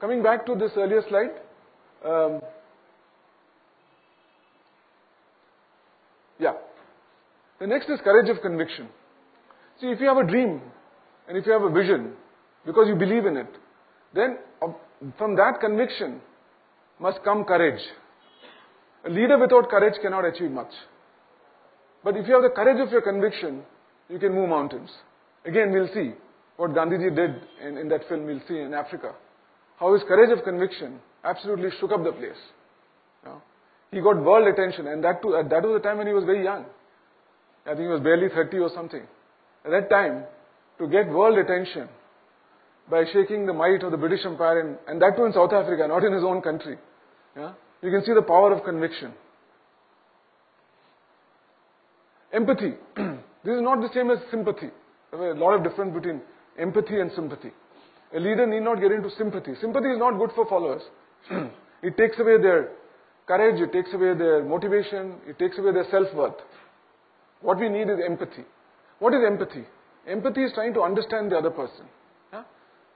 Coming back to this earlier slide, the next is courage of conviction. See, if you have a dream and if you have a vision because you believe in it, then from that conviction must come courage. A leader without courage cannot achieve much. But if you have the courage of your conviction, you can move mountains. Again, we'll see what Gandhiji did in that film. We'll see in Africa. How his courage of conviction absolutely shook up the place. He got world attention, and that was the time when he was very young. I think he was barely 30 or something. At that time, to get world attention by shaking the might of the British Empire, and that too in South Africa, not in his own country. You can see the power of conviction. Empathy. This is not the same as sympathy. There is a lot of difference between empathy and sympathy. A leader need not get into sympathy. Sympathy is not good for followers. It takes away their courage, it takes away their motivation, it takes away their self-worth. What we need is empathy. What is empathy? Empathy is trying to understand the other person.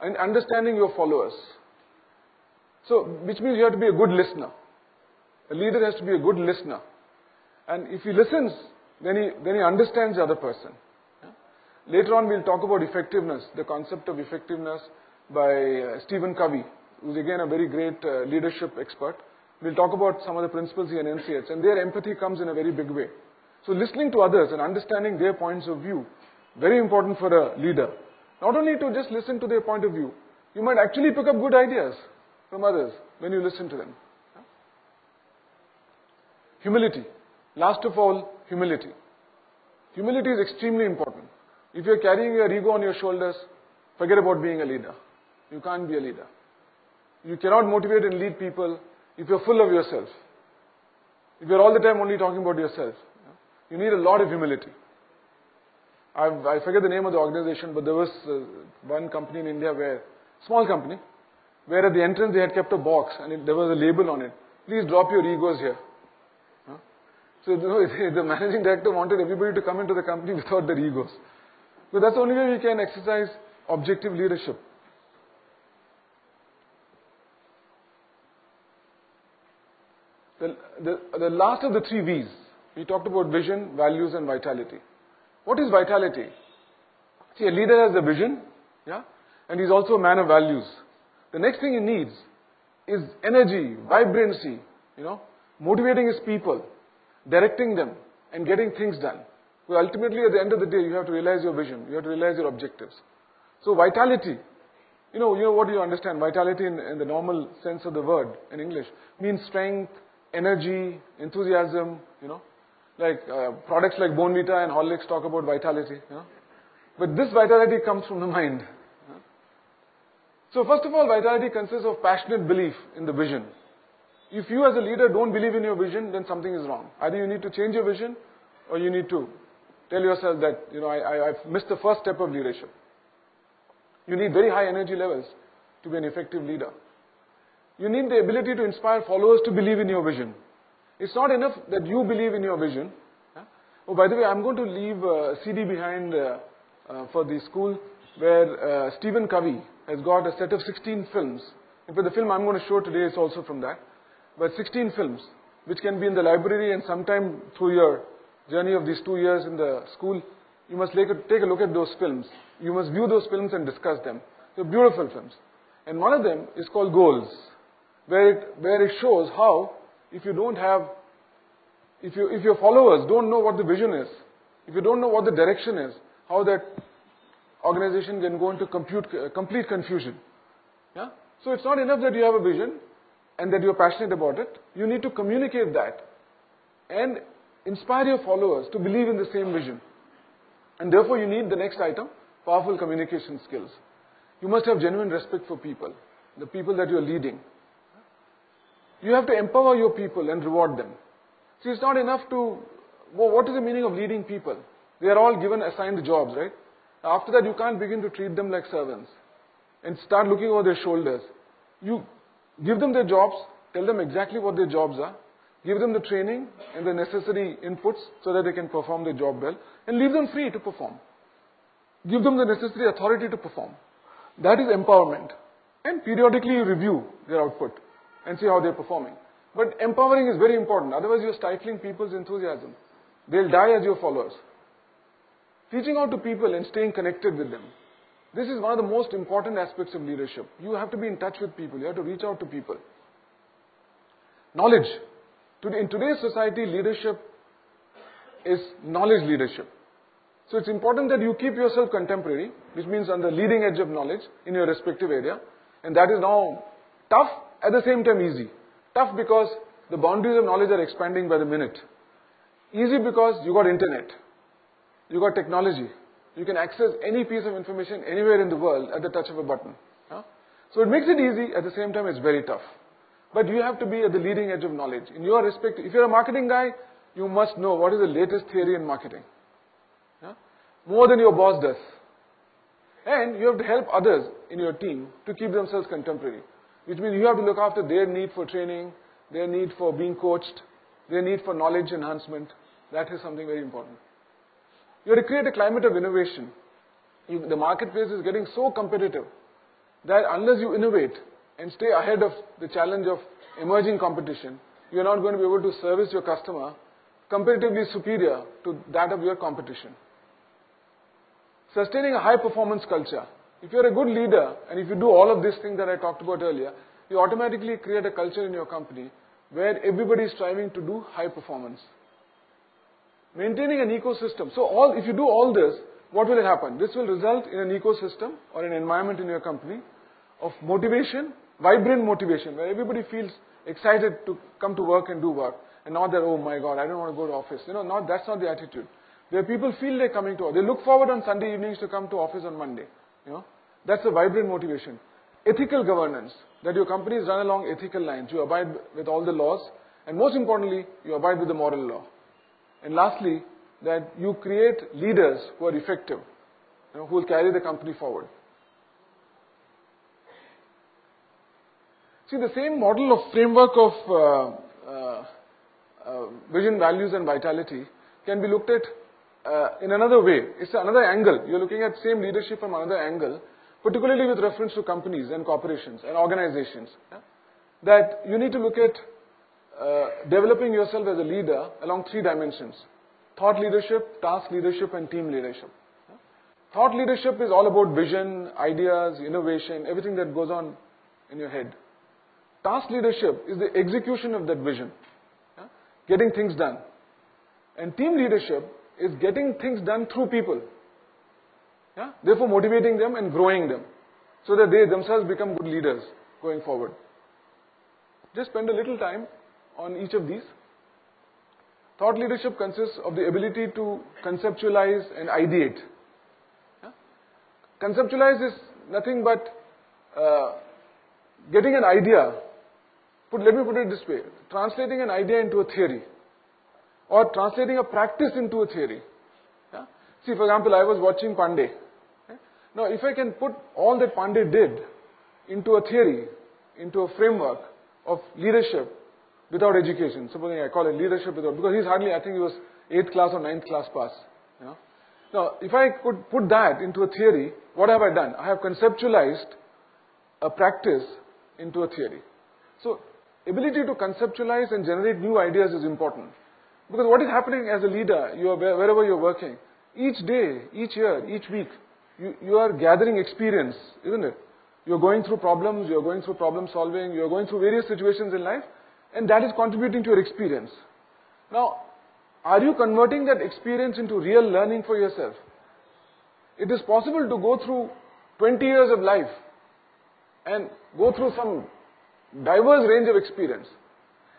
And understanding your followers. So, which means you have to be a good listener. A leader has to be a good listener. And if he listens, then he understands the other person. Later on we'll talk about effectiveness, the concept of effectiveness by Stephen Covey, who's again a very great leadership expert. We'll talk about some of the principles he enunciates, and their empathy comes in a very big way. So listening to others and understanding their points of view, very important for a leader. Not only to just listen to their point of view, you might actually pick up good ideas from others when you listen to them. Humility. Last of all, humility. Humility is extremely important. If you're carrying your ego on your shoulders, forget about being a leader. You can't be a leader. You cannot motivate and lead people if you're full of yourself. If you're all the time only talking about yourself. You need a lot of humility. I forget the name of the organization, but there was one company in India small company, where at the entrance they had kept a box and there was a label on it. Please drop your egos here. So the managing director wanted everybody to come into the company without their egos. So that's the only way we can exercise objective leadership. The last of the 3 V's, we talked about vision, values and vitality. What is vitality? See, a leader has a vision, and he's also a man of values. The next thing he needs is energy, vibrancy, motivating his people, directing them and getting things done. Well, ultimately, at the end of the day, you have to realize your vision. You have to realize your objectives. So vitality, what do you understand? Vitality in the normal sense of the word in English means strength, energy, enthusiasm, like products like Bonvita and Horlicks talk about vitality. But this vitality comes from the mind. So first of all, vitality consists of passionate belief in the vision. If you as a leader don't believe in your vision, then something is wrong. Either you need to change your vision, or you need to tell yourself that, I've missed the first step of leadership. You need very high energy levels to be an effective leader. You need the ability to inspire followers to believe in your vision. It's not enough that you believe in your vision. Oh, by the way, I'm going to leave a CD behind for the school where Stephen Covey has got a set of 16 films. In fact, the film I'm going to show today is also from that. But 16 films, which can be in the library, and sometime through your journey of these 2 years in the school, you must take a look at those films. You must view those films and discuss them. They're beautiful films. And one of them is called Goals, where it shows how if your followers don't know what the vision is, if you don't know what the direction is, how that organization can go into complete confusion. So it's not enough that you have a vision and that you're passionate about it. You need to communicate that and inspire your followers to believe in the same vision. And therefore you need the next item, powerful communication skills. You must have genuine respect for people, the people that you're leading. You have to empower your people and reward them. See, it's not enough what is the meaning of leading people? They are all given assigned jobs, right? After that, you can't begin to treat them like servants and start looking over their shoulders. You give them their jobs, tell them exactly what their jobs are, give them the training and the necessary inputs so that they can perform their job well, and leave them free to perform. Give them the necessary authority to perform. That is empowerment. And periodically you review their output and see how they're performing. But empowering is very important. Otherwise you're stifling people's enthusiasm. They'll die as your followers. Reaching out to people and staying connected with them. This is one of the most important aspects of leadership. You have to be in touch with people. You have to reach out to people. Knowledge. In today's society, leadership is knowledge leadership. So it's important that you keep yourself contemporary, which means on the leading edge of knowledge in your respective area. And that is now tough, at the same time easy. Tough because the boundaries of knowledge are expanding by the minute. Easy because you got internet. You got technology. You can access any piece of information anywhere in the world at the touch of a button. So it makes it easy, at the same time it's very tough. But you have to be at the leading edge of knowledge. In your respect, if you're a marketing guy, you must know what is the latest theory in marketing. More than your boss does. And you have to help others in your team to keep themselves contemporary. Which means you have to look after their need for training, their need for being coached, their need for knowledge enhancement. That is something very important. You have to create a climate of innovation. The marketplace is getting so competitive that unless you innovate and stay ahead of the challenge of emerging competition, you are not going to be able to service your customer comparatively superior to that of your competition. Sustaining a high performance culture. If you are a good leader and if you do all of these things that I talked about earlier, you automatically create a culture in your company where everybody is striving to do high performance. Maintaining an ecosystem. So if you do all this, what will happen? This will result in an ecosystem or an environment in your company of motivation, vibrant motivation, where everybody feels excited to come to work and do work. And not that, oh my God, I don't want to go to office. That's not the attitude. Where people feel they're coming to office. They look forward on Sunday evenings to come to office on Monday. That's a vibrant motivation. Ethical governance. That your companies run along ethical lines. You abide with all the laws. And most importantly, you abide with the moral law. And lastly, that you create leaders who are effective, who will carry the company forward. See, the same model of framework of vision, values and vitality can be looked at in another way. It's another angle. You're looking at same leadership from another angle, particularly with reference to companies and corporations and organizations. That you need to look at developing yourself as a leader along three dimensions. Thought leadership, task leadership and team leadership. Thought leadership is all about vision, ideas, innovation, everything that goes on in your head. Task leadership is the execution of that vision. Getting things done. And team leadership is getting things done through people. Therefore motivating them and growing them so that they themselves become good leaders going forward. Just spend a little time on each of these. Thought leadership consists of the ability to conceptualize and ideate. Conceptualize is nothing but getting an idea. Let me put it this way. Translating an idea into a theory. Or translating a practice into a theory. See, for example, I was watching Pandey. Now, if I can put all that Pandey did into a theory, into a framework of leadership without education, supposing I call it leadership without, because he's hardly, I think he was 8th class or 9th class pass. Now, if I could put that into a theory, what have I done? I have conceptualized a practice into a theory. So, ability to conceptualize and generate new ideas is important. Because what is happening as a leader, wherever you're working, each day, each year, each week, you are gathering experience, isn't it? You're going through problems, you're going through problem solving, you're going through various situations in life, and that is contributing to your experience. Now, are you converting that experience into real learning for yourself? It is possible to go through 20 years of life and go through some diverse range of experience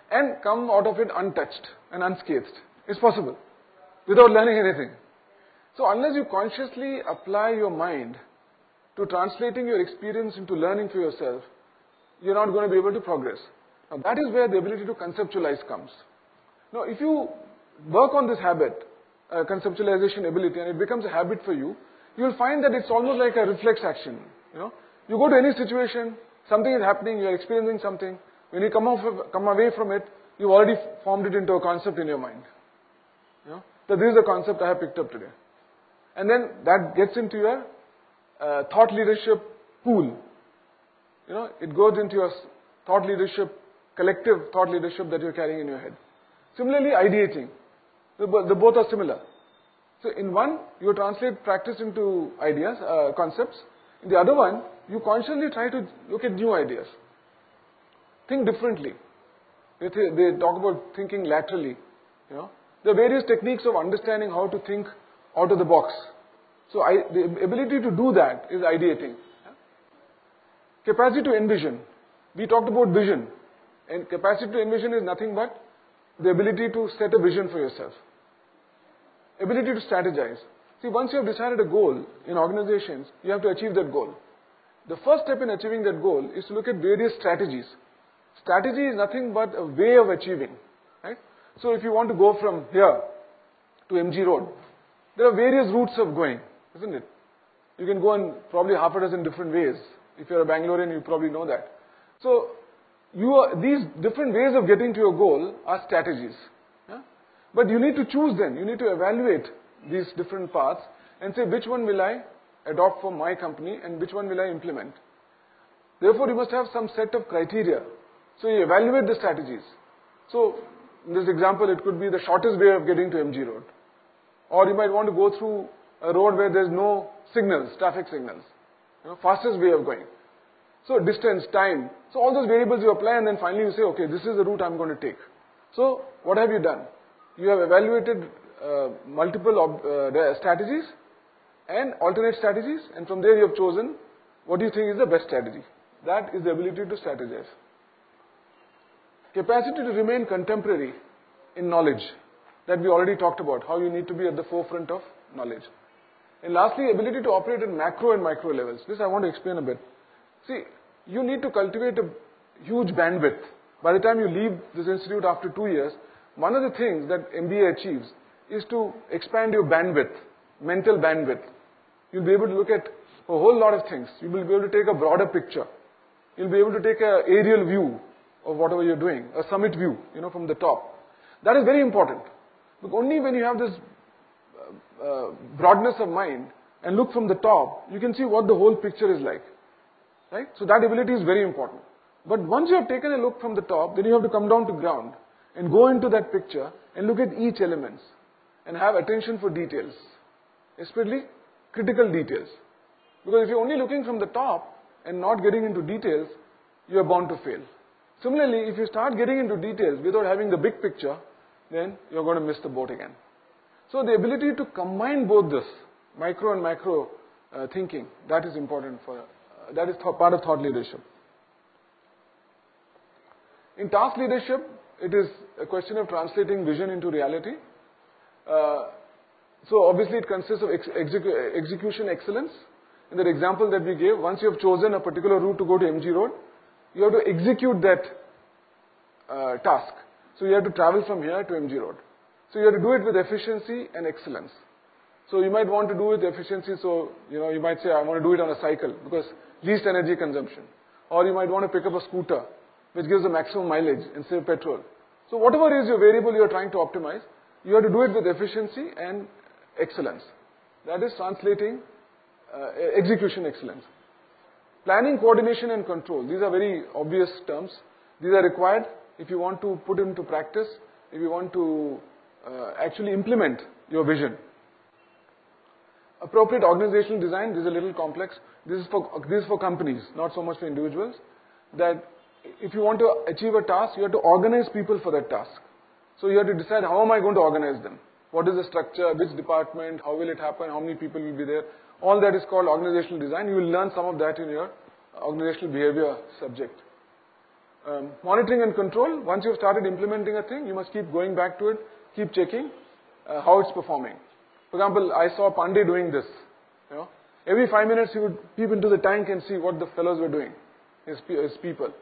and come out of it untouched and unscathed. It's possible, without learning anything. So unless you consciously apply your mind to translating your experience into learning for yourself, you're not going to be able to progress. Now that is where the ability to conceptualize comes. Now if you work on this habit, conceptualization ability, and it becomes a habit for you, you'll find that it's almost like a reflex action. You go to any situation, something is happening, you're experiencing something. When you come away from it, you've already formed it into a concept in your mind. So this is the concept I have picked up today. And then that gets into your thought leadership pool. it goes into your thought leadership, collective thought leadership that you're carrying in your head. Similarly, ideating. The both are similar. So in one, you translate practice into ideas, concepts. In the other one, you consciously try to look at new ideas. Think differently. They talk about thinking laterally. There are various techniques of understanding how to think out of the box. So the ability to do that is ideating. Capacity to envision. We talked about vision. And capacity to envision is nothing but the ability to set a vision for yourself. Ability to strategize. See, once you have decided a goal in organizations, you have to achieve that goal. The first step in achieving that goal is to look at various strategies. Strategy is nothing but a way of achieving. Right? So if you want to go from here to MG Road, there are various routes of going, isn't it? You can go in probably half a dozen different ways. If you're a Bangalorean, you probably know that. So these different ways of getting to your goal are strategies. Yeah? But you need to choose them. You need to evaluate these different paths and say which one will I adopt for my company and which one will I implement. Therefore, you must have some set of criteria. So you evaluate the strategies. So in this example, it could be the shortest way of getting to MG Road. Or you might want to go through a road where there's no signals, traffic signals. Fastest way of going. So distance, time. So all those variables you apply and then finally you say, okay, this is the route I'm going to take. So what have you done? You have evaluated multiple strategies and alternate strategies, and from there you have chosen what you think is the best strategy. That is the ability to strategize. Capacity to remain contemporary in knowledge, that we already talked about, how you need to be at the forefront of knowledge. And lastly, ability to operate at macro and micro levels. This I want to explain a bit. See, you need to cultivate a huge bandwidth. By the time you leave this institute after 2 years, one of the things that MBA achieves is to expand your bandwidth, mental bandwidth. You'll be able to look at a whole lot of things. You will be able to take a broader picture. You'll be able to take an aerial view of whatever you're doing, a summit view, from the top. That is very important. Because only when you have this broadness of mind and look from the top, you can see what the whole picture is like. Right? So that ability is very important. But once you have taken a look from the top, then you have to come down to ground and go into that picture and look at each element and have attention for details, especially critical details. Because if you're only looking from the top and not getting into details, you are bound to fail. Similarly, if you start getting into details without having the big picture, then you're going to miss the boat again. So the ability to combine both this, micro and macro thinking, that is important that is part of thought leadership. In task leadership, it is a question of translating vision into reality. So obviously it consists of execution excellence. In that example that we gave, once you have chosen a particular route to go to MG Road, you have to execute that task. So you have to travel from here to MG Road. So you have to do it with efficiency and excellence. So you might want to do it with efficiency, so you might say, I want to do it on a cycle because least energy consumption. Or you might want to pick up a scooter which gives the maximum mileage and save petrol. So whatever is your variable you are trying to optimize, you have to do it with efficiency and excellence. That is translating execution excellence. Planning, coordination and control. These are very obvious terms. These are required if you want to put into practice, if you want to actually implement your vision. Appropriate organizational design, this is a little complex. This is for companies, not so much for individuals. That if you want to achieve a task, you have to organize people for that task. So you have to decide, how am I going to organize them? What is the structure, which department, how will it happen, how many people will be there? All that is called organizational design. You will learn some of that in your organizational behavior subject. Monitoring and control, once you have started implementing a thing, you must keep going back to it, keep checking how it's performing. For example, I saw Pandey doing this. Every 5 minutes he would peep into the tank and see what the fellows were doing, his people.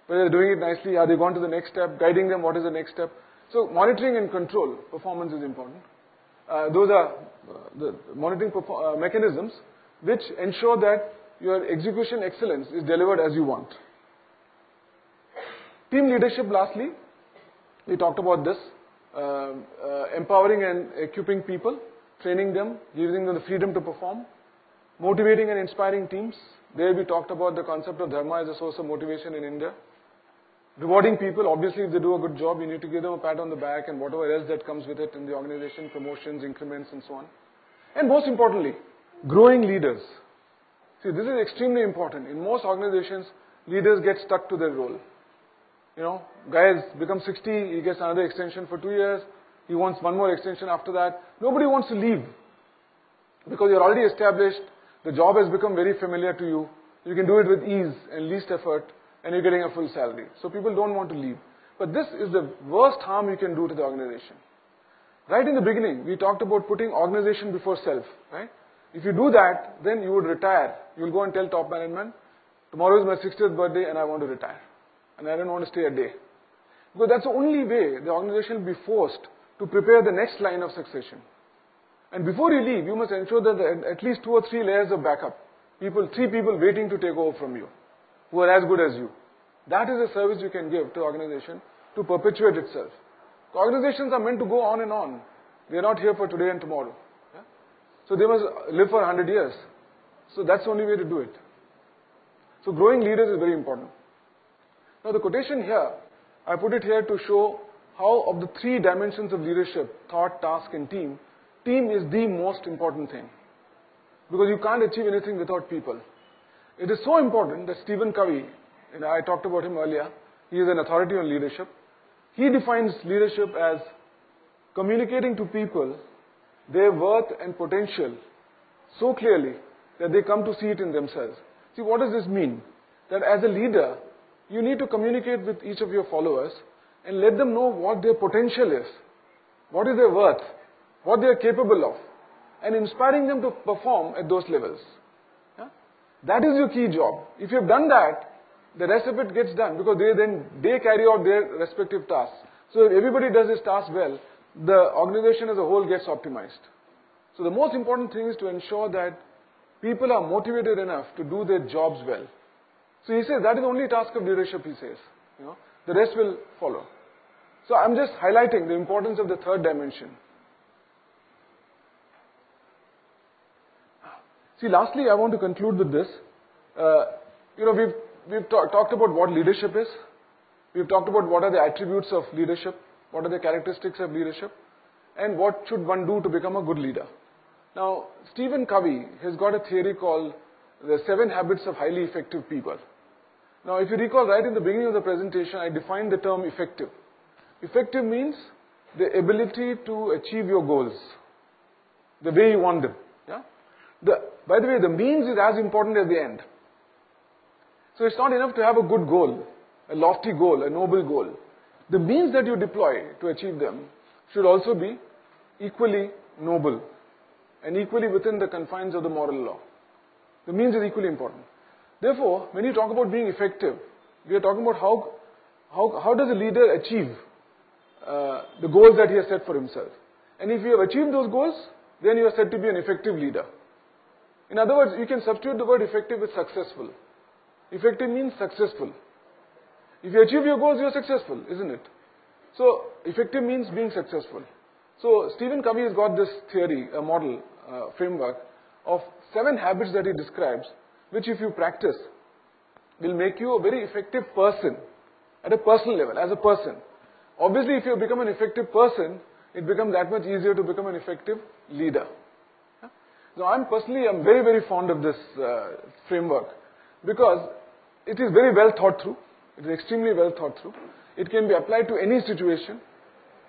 Whether they're doing it nicely, are they gone to the next step, guiding them, what is the next step. So monitoring and control, performance is important. Those are the monitoring mechanisms which ensure that your execution excellence is delivered as you want. Team leadership, lastly, we talked about this. Empowering and equipping people, training them, giving them the freedom to perform. Motivating and inspiring teams. There we talked about the concept of dharma as a source of motivation in India. Rewarding people. Obviously, if they do a good job, you need to give them a pat on the back and whatever else that comes with it in the organization, promotions, increments, and so on. And most importantly, growing leaders. See, this is extremely important. In most organizations, leaders get stuck to their role. You know, guy has become 60, he gets another extension for 2 years, he wants one more extension after that. Nobody wants to leave because you're already established, the job has become very familiar to you, you can do it with ease and least effort, and you're getting a full salary. So people don't want to leave. But this is the worst harm you can do to the organization. Right in the beginning, we talked about putting organization before self, right? If you do that, then you would retire. You will go and tell top management, tomorrow is my 60th birthday and I want to retire. And I don't want to stay a day. Because that's the only way the organization will be forced to prepare the next line of succession. And before you leave, you must ensure that there are at least 2 or 3 layers of backup. 3 people waiting to take over from you, who are as good as you. That is a service you can give to the organization to perpetuate itself. The organizations are meant to go on and on. They are not here for today and tomorrow. Yeah? So they must live for 100 years. So that's the only way to do it. So growing leaders is very important. Now the quotation here, I put it here to show how of the 3 dimensions of leadership, thought, task and team, team is the most important thing. Because you can't achieve anything without people. It is so important that Stephen Covey, I talked about him earlier, he is an authority on leadership. He defines leadership as communicating to people their worth and potential so clearly that they come to see it in themselves. See, what does this mean? That as a leader, you need to communicate with each of your followers and let them know what their potential is, what is their worth, what they are capable of, and inspiring them to perform at those levels. Yeah? That is your key job. If you have done that, the rest of it gets done because they carry out their respective tasks. So if everybody does his task well, the organization as a whole gets optimized. So the most important thing is to ensure that people are motivated enough to do their jobs well. So he says that is the only task of leadership, he says. You know, the rest will follow. So I'm just highlighting the importance of the 3rd dimension. See, lastly, I want to conclude with this. We've talked about what leadership is. We've talked about what are the attributes of leadership, what are the characteristics of leadership, and what should one do to become a good leader. Now, Stephen Covey has got a theory called the 7 habits of highly effective people. Now, if you recall right in the beginning of the presentation, I defined the term effective. Effective means the ability to achieve your goals, the way you want them. Yeah? By the way, the means is as important as the end. So it's not enough to have a good goal, a lofty goal, a noble goal. The means that you deploy to achieve them should also be equally noble and equally within the confines of the moral law. The means is equally important. Therefore, when you talk about being effective, we are talking about how does a leader achieve the goals that he has set for himself. And if you have achieved those goals, then you are said to be an effective leader. In other words, you can substitute the word effective with successful. Effective means successful. If you achieve your goals, you are successful, isn't it? So, effective means being successful. So, Stephen Covey has got this theory, a model, framework of 7 habits that he describes, which if you practice, will make you a very effective person at a personal level, as a person. Obviously, if you become an effective person, it becomes that much easier to become an effective leader. So, I'm very, very fond of this framework because it is very well thought through. It is extremely well thought through. It can be applied to any situation.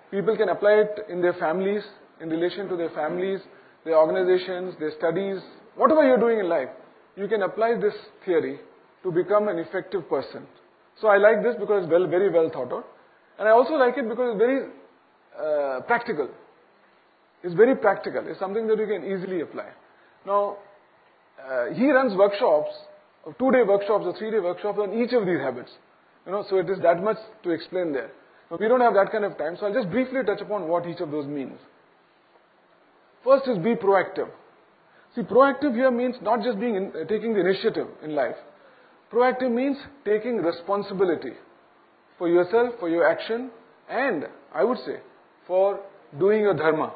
People can apply it in their families, in relation to their families, their organizations, their studies, whatever you're doing in life. You can apply this theory to become an effective person. So I like this because it's very well thought out. And I also like it because it's very practical. It's very practical. It's something that you can easily apply. Now, he runs workshops, 2-day workshops or 3-day workshops on each of these habits. So it is that much to explain there. Now, we don't have that kind of time, so I'll just briefly touch upon what each of those means. First is be proactive. See, proactive here means not just taking the initiative in life. Proactive means taking responsibility for yourself, for your action, and I would say, for doing your dharma.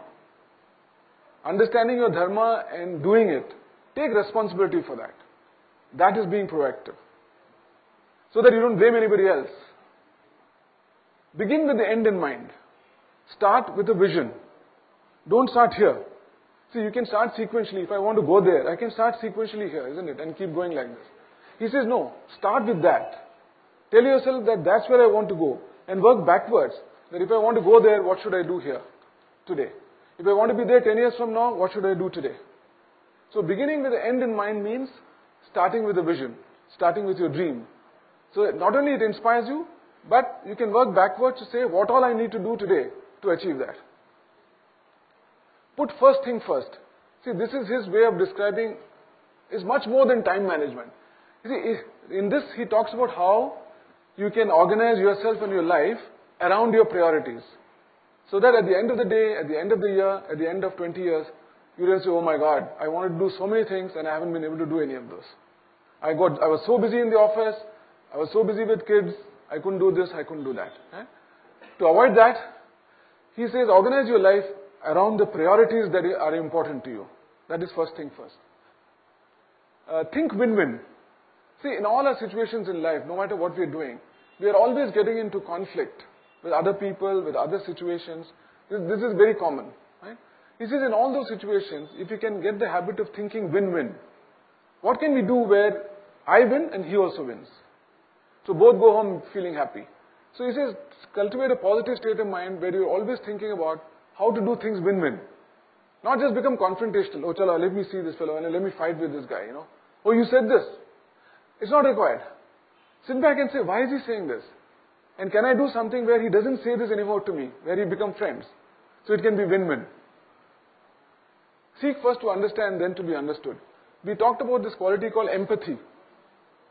Understanding your dharma and doing it take responsibility for that. That is being proactive. So that you don't blame anybody else. Begin with the end in mind. Start with a vision. Don't start here. See, you can start sequentially. If I want to go there, I can start sequentially here, isn't it? And keep going like this. He says, no, start with that. Tell yourself that that's where I want to go. And work backwards. That if I want to go there, what should I do here, today? If I want to be there 10 years from now, what should I do today? So beginning with the end in mind means starting with a vision. Starting with your dream. So not only it inspires you, but you can work backwards to say what all I need to do today to achieve that. Put first thing first. See, this is his way of describing, is much more than time management. You see, in this he talks about how you can organize yourself and your life around your priorities. So that at the end of the day, at the end of the year, at the end of 20 years, you don't say, oh my God, I wanted to do so many things and I haven't been able to do any of those. I was so busy in the office, I was so busy with kids, I couldn't do this, I couldn't do that. To avoid that, he says, organize your life around the priorities that are important to you. That is first thing first. Think win-win. See, in all our situations in life, no matter what we are doing, we are always getting into conflict with other people, with other situations. This is very common. Right? He says in all those situations, if you can get the habit of thinking win-win, what can we do where I win and he also wins? So both go home feeling happy. So he says, cultivate a positive state of mind where you're always thinking about how to do things win-win. Not just become confrontational. Oh, chala, let me see this fellow and let me fight with this guy, Oh, you said this. It's not required. Sit back and say, why is he saying this? And can I do something where he doesn't say this anymore to me, where we become friends? So it can be win-win. Seek first to understand, then to be understood. We talked about this quality called empathy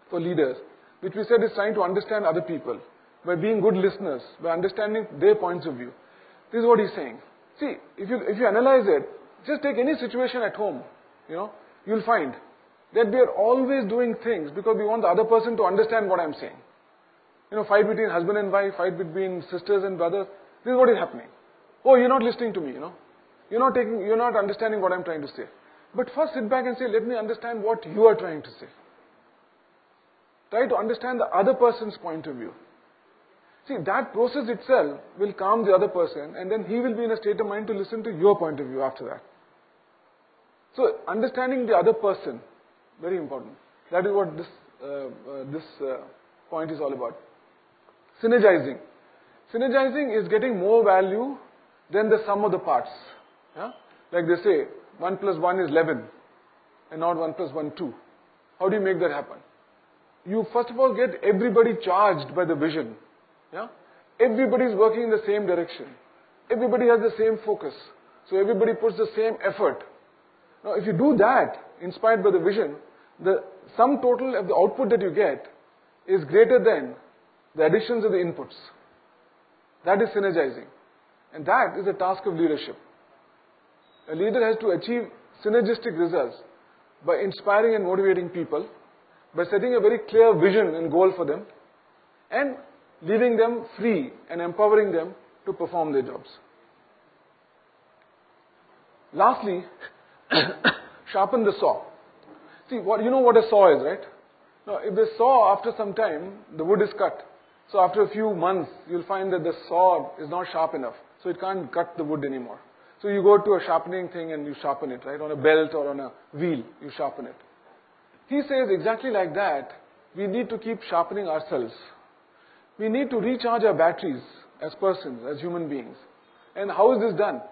for leaders, which we said is trying to understand other people, by being good listeners, by understanding their points of view. This is what he's saying. See, if you analyze it, just take any situation at home, you'll find that we are always doing things because we want the other person to understand what I'm saying. Fight between husband and wife, fight between sisters and brothers. This is what is happening. Oh, you're not listening to me, You're not understanding what I'm trying to say. But first sit back and say, let me understand what you are trying to say. Try to understand the other person's point of view. See, that process itself will calm the other person and then he will be in a state of mind to listen to your point of view after that. So, understanding the other person, very important. That is what this point is all about. Synergizing. Synergizing is getting more value than the sum of the parts. Yeah? Like they say, 1 plus 1 is 11 and not 1 plus 1, 2. How do you make that happen? You first of all get everybody charged by the vision. Yeah? Everybody is working in the same direction. Everybody has the same focus. So everybody puts the same effort. Now if you do that, inspired by the vision, the sum total of the output that you get is greater than the additions of the inputs. That is synergizing. And that is a task of leadership. A leader has to achieve synergistic results by inspiring and motivating people, by setting a very clear vision and goal for them, and leaving them free and empowering them to perform their jobs. Lastly, sharpen the saw. See, you know what a saw is, right? Now, if the saw, after some time, the wood is cut. So after a few months, you'll find that the saw is not sharp enough. So it can't cut the wood anymore. So you go to a sharpening thing and you sharpen it, right? On a belt or on a wheel, you sharpen it. He says exactly like that, we need to keep sharpening ourselves. We need to recharge our batteries as persons, as human beings. And how is this done?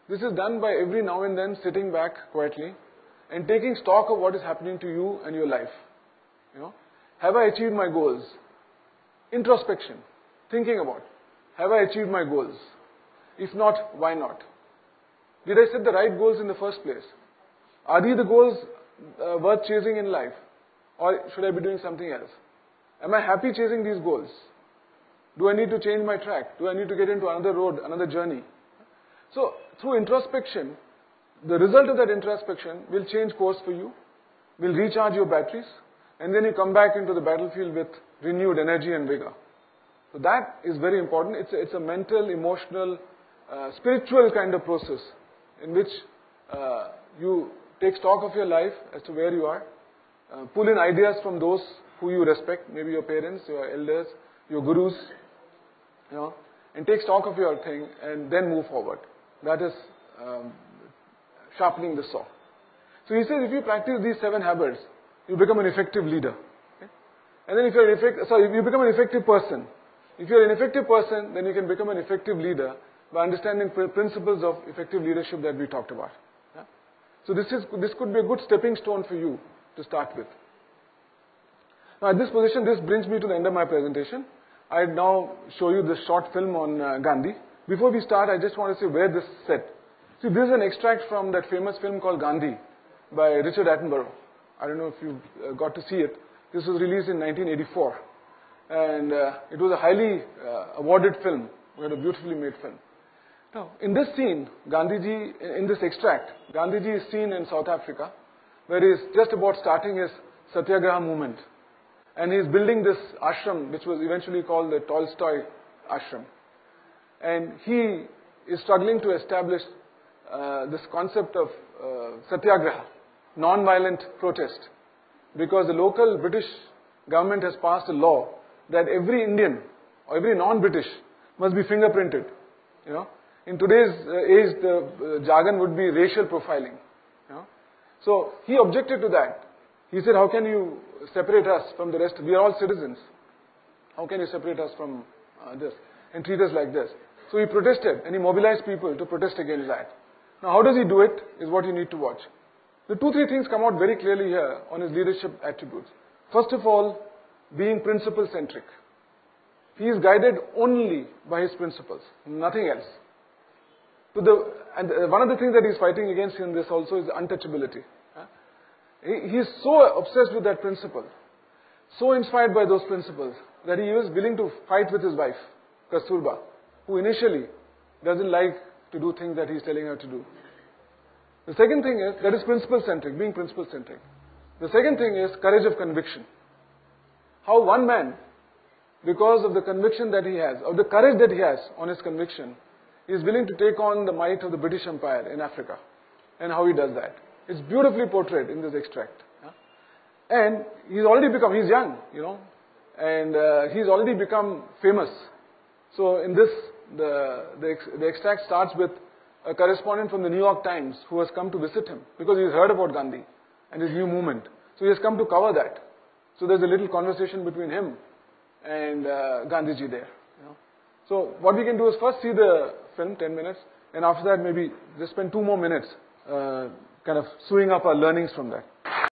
This is done by every now and then sitting back quietly and taking stock of what is happening to you and your life. Have I achieved my goals? Introspection. Thinking about, have I achieved my goals? If not, why not? Did I set the right goals in the first place? Are these the goals worth chasing in life? Or should I be doing something else? Am I happy chasing these goals? Do I need to change my track? Do I need to get into another road, another journey? So, through introspection, the result of that introspection will change course for you, will recharge your batteries, and then you come back into the battlefield with renewed energy and vigor. So that is very important. It's a mental, emotional, spiritual kind of process in which you take stock of your life as to where you are, pull in ideas from those who you respect, maybe your parents, your elders, your gurus, and take stock of your thing and then move forward. That is sharpening the saw. So he says if you practice these 7 habits, you become an effective leader. Okay? And then if you become an effective person. If you're an effective person, then you can become an effective leader by understanding principles of effective leadership that we talked about. Yeah? So this could be a good stepping stone for you to start with. Now at this position, this brings me to the end of my presentation. I now show you this short film on Gandhi. Before we start, I just want to say where this is set. See, this is an extract from that famous film called Gandhi by Richard Attenborough. I don't know if you got to see it. This was released in 1984. And it was a highly awarded film. We had a beautifully made film. Now, in this scene, Gandhiji, in this extract, Gandhiji is seen in South Africa, where he is just about starting his Satyagraha movement. And he is building this ashram, which was eventually called the Tolstoy ashram. And he is struggling to establish this concept of Satyagraha, non-violent protest. Because the local British government has passed a law that every Indian or every non-British must be fingerprinted. In today's age, the jargon would be racial profiling. So he objected to that. He said, how can you separate us from the rest? We are all citizens. How can you separate us from this and treat us like this? So he protested and he mobilized people to protest against that. Now how does he do it is what you need to watch. The 2-3 things come out very clearly here on his leadership attributes. First of all, being principle-centric. He is guided only by his principles, nothing else. And one of the things that he is fighting against in this also is untouchability. He is so obsessed with that principle, so inspired by those principles, that he was willing to fight with his wife, Kasturba, who initially doesn't like to do things that he is telling her to do. The second thing is, that is principle-centric, being principle-centric. The second thing is courage of conviction. How one man, because of the conviction that he has, or the courage that he has on his conviction, is willing to take on the might of the British Empire in Africa, and how he does that. It's beautifully portrayed in this extract. And he's young, and he's already become famous. So in this, the extract starts with a correspondent from the New York Times who has come to visit him because he's heard about Gandhi and his new movement. So he has come to cover that. So there's a little conversation between him and Gandhiji there. So what we can do is first see the film, 10 minutes, and after that maybe just spend 2 more minutes kind of sewing up our learnings from that.